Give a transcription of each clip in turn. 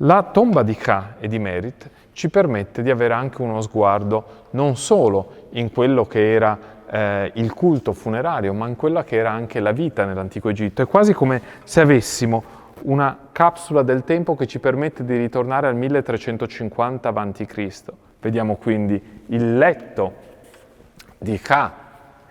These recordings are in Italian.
La tomba di Ka e di Merit ci permette di avere anche uno sguardo non solo in quello che era il culto funerario, ma in quella che era anche la vita nell'antico Egitto. È quasi come se avessimo una capsula del tempo che ci permette di ritornare al 1350 a.C. Vediamo quindi il letto di Ka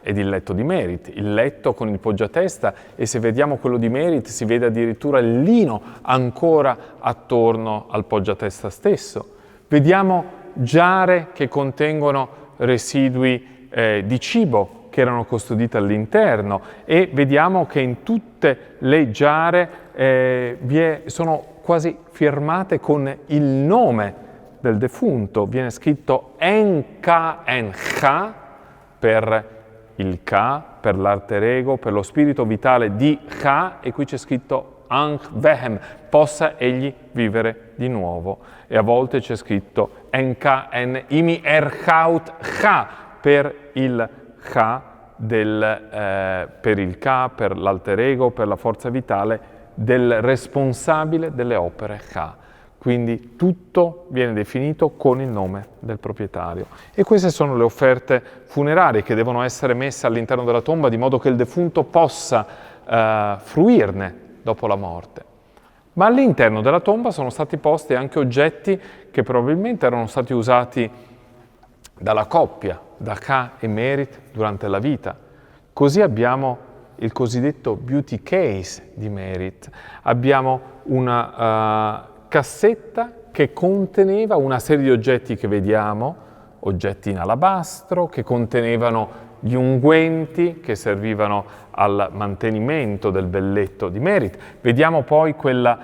ed il letto di Merit, il letto con il poggiatesta, e se vediamo quello di Merit si vede addirittura il lino ancora attorno al poggiatesta stesso. Vediamo giare che contengono residui di cibo che erano custoditi all'interno, e vediamo che in tutte le giare sono quasi firmate con il nome del defunto. Viene scritto Enka-Encha per il Ka, per l'alter ego, per lo spirito vitale di Ka, e qui c'è scritto Ankh Vehem, possa egli vivere di nuovo. E a volte c'è scritto Enka-En Imi Erchaut Cha, per il Ka, per il Ka, per l'alter ego, per la forza vitale del responsabile delle opere Ka. Quindi tutto viene definito con il nome del proprietario. E queste sono le offerte funerarie che devono essere messe all'interno della tomba di modo che il defunto possa fruirne dopo la morte. Ma all'interno della tomba sono stati posti anche oggetti che probabilmente erano stati usati dalla coppia, da Ka e Merit, durante la vita. Così abbiamo il cosiddetto beauty case di Merit. Abbiamo una cassetta che conteneva una serie di oggetti che vediamo, oggetti in alabastro, che contenevano gli unguenti che servivano al mantenimento del belletto di Merit. Vediamo poi quel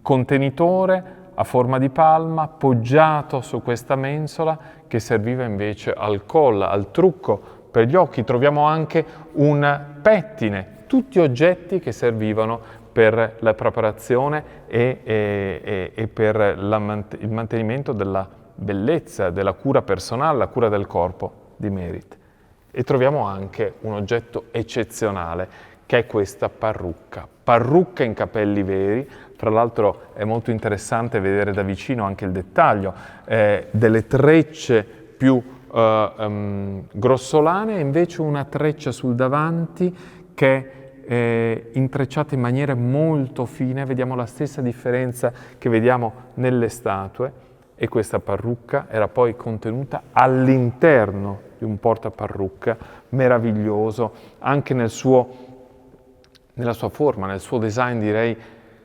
contenitore a forma di palma poggiato su questa mensola che serviva invece al colla, al trucco per gli occhi. Troviamo anche un pettine, tutti oggetti che servivano per la preparazione e per il mantenimento della bellezza, della cura personale, la cura del corpo di Merit. E troviamo anche un oggetto eccezionale che è questa parrucca in capelli veri. Tra l'altro è molto interessante vedere da vicino anche il dettaglio delle trecce più grossolane e invece una treccia sul davanti che è intrecciata in maniera molto fine. Vediamo la stessa differenza che vediamo nelle statue, e questa parrucca era poi contenuta all'interno di un portaparrucca meraviglioso, anche nella sua forma, nel suo design direi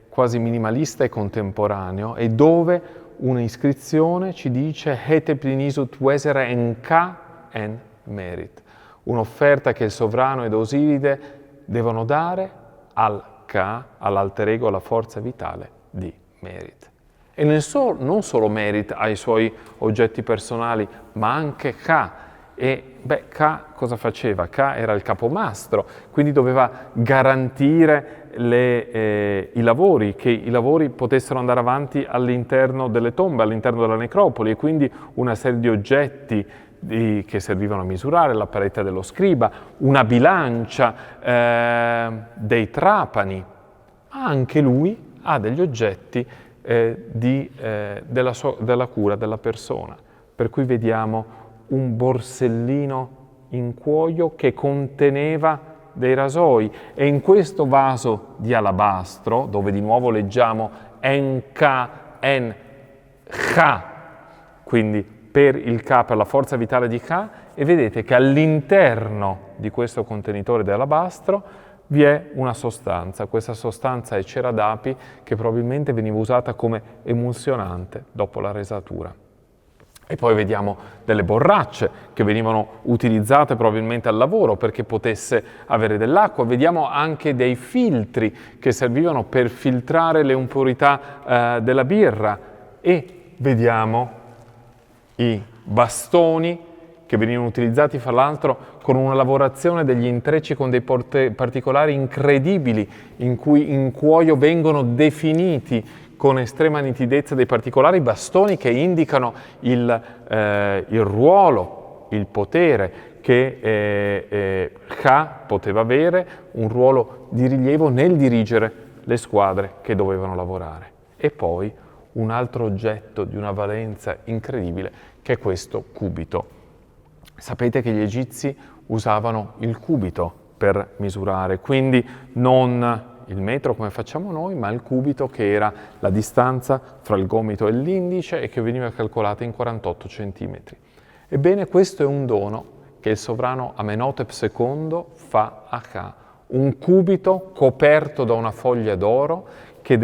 quasi minimalista e contemporaneo, e dove un'iscrizione ci dice Hete plinisut vesere en Ka en Merit, un'offerta che il sovrano ed Osiride devono dare al Ka, all'alter ego, alla forza vitale di Merit. E non solo Merit ha i suoi oggetti personali, ma anche Ka. E Ka cosa faceva? Ka era il capomastro, quindi doveva garantire i lavori, che i lavori potessero andare avanti all'interno delle tombe, all'interno della necropoli, e quindi una serie di oggetti che servivano a misurare, la parete dello scriba, una bilancia, dei trapani. Ma anche lui ha degli oggetti della cura della persona, per cui vediamo un borsellino in cuoio che conteneva dei rasoi, e in questo vaso di alabastro, dove di nuovo leggiamo Enka en Cha, quindi per il Ka, per la forza vitale di Ka, e vedete che all'interno di questo contenitore di alabastro vi è una sostanza. Questa sostanza è cera d'api, che probabilmente veniva usata come emulsionante dopo la resatura. E poi vediamo delle borracce che venivano utilizzate probabilmente al lavoro perché potesse avere dell'acqua. Vediamo anche dei filtri che servivano per filtrare le impurità della birra, e vediamo i bastoni che venivano utilizzati fra l'altro con una lavorazione degli intrecci con dei particolari incredibili, in cui in cuoio vengono definiti con estrema nitidezza dei particolari bastoni che indicano il ruolo, il potere che Ka poteva avere, un ruolo di rilievo nel dirigere le squadre che dovevano lavorare. E poi un altro oggetto di una valenza incredibile, che è questo cubito. Sapete che gli egizi usavano il cubito per misurare, quindi non il metro come facciamo noi, ma il cubito, che era la distanza fra il gomito e l'indice e che veniva calcolata in 48 centimetri. Ebbene, questo è un dono che il sovrano Amenhotep II fa a Ka, un cubito coperto da una foglia d'oro che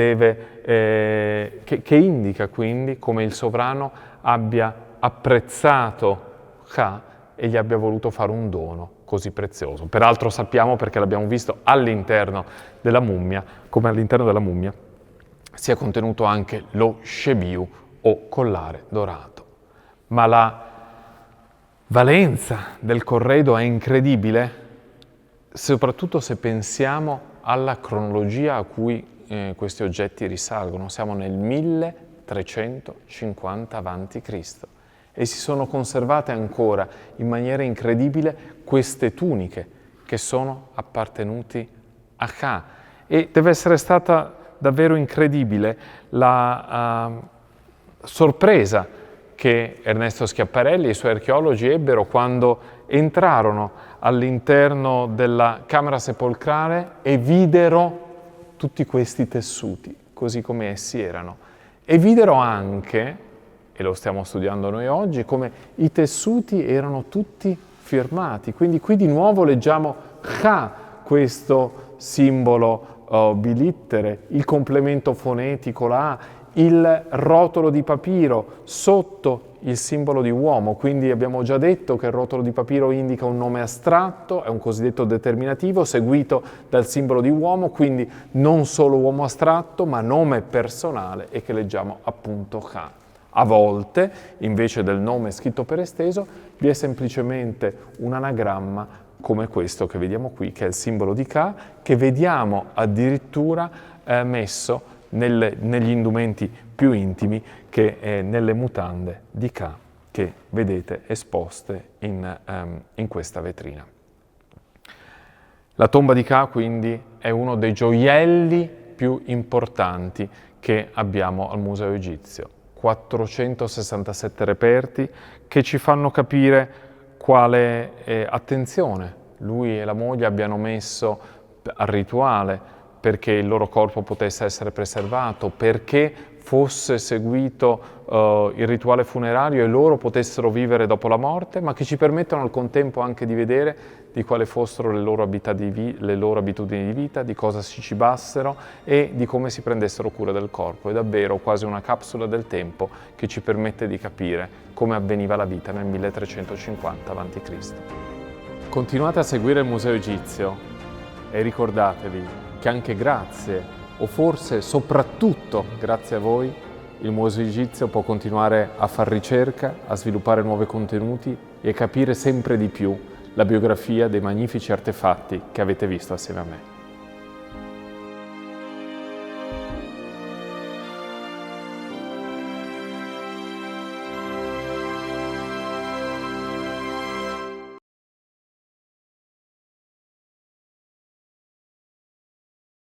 indica quindi come il sovrano abbia apprezzato Ka e gli abbia voluto fare un dono così prezioso. Peraltro sappiamo, perché l'abbiamo visto all'interno della mummia, come all'interno della mummia sia contenuto anche lo shebiu o collare dorato. Ma la valenza del corredo è incredibile, soprattutto se pensiamo alla cronologia a cui questi oggetti risalgono. Siamo nel 1350 a.C. e si sono conservate ancora in maniera incredibile queste tuniche che sono appartenuti a Ka. E deve essere stata davvero incredibile la sorpresa che Ernesto Schiaparelli e i suoi archeologi ebbero quando entrarono all'interno della camera sepolcrale e videro tutti questi tessuti, così come essi erano. E videro anche, e lo stiamo studiando noi oggi, come i tessuti erano tutti firmati. Quindi qui di nuovo leggiamo Ka, questo simbolo bilittere, il complemento fonetico, la A, il rotolo di papiro sotto il simbolo di uomo. Quindi abbiamo già detto che il rotolo di papiro indica un nome astratto, è un cosiddetto determinativo seguito dal simbolo di uomo, quindi non solo uomo astratto ma nome personale, e che leggiamo appunto Ka. A volte, invece del nome scritto per esteso, vi è semplicemente un anagramma come questo che vediamo qui, che è il simbolo di Ka, che vediamo addirittura messo negli indumenti più intimi, che è nelle mutande di Ka, che vedete esposte in questa vetrina. La tomba di Ka quindi è uno dei gioielli più importanti che abbiamo al Museo Egizio. 467 reperti che ci fanno capire quale attenzione lui e la moglie abbiano messo al rituale, perché il loro corpo potesse essere preservato, perché fosse seguito il rituale funerario e loro potessero vivere dopo la morte, ma che ci permettono al contempo anche di vedere di quali fossero le loro abitudini di vita, di cosa si cibassero e di come si prendessero cura del corpo. È davvero quasi una capsula del tempo che ci permette di capire come avveniva la vita nel 1350 a.C. Continuate a seguire il Museo Egizio e ricordatevi che anche grazie, o forse soprattutto grazie a voi, il Museo Egizio può continuare a far ricerca, a sviluppare nuovi contenuti e capire sempre di più la biografia dei magnifici artefatti che avete visto assieme a me.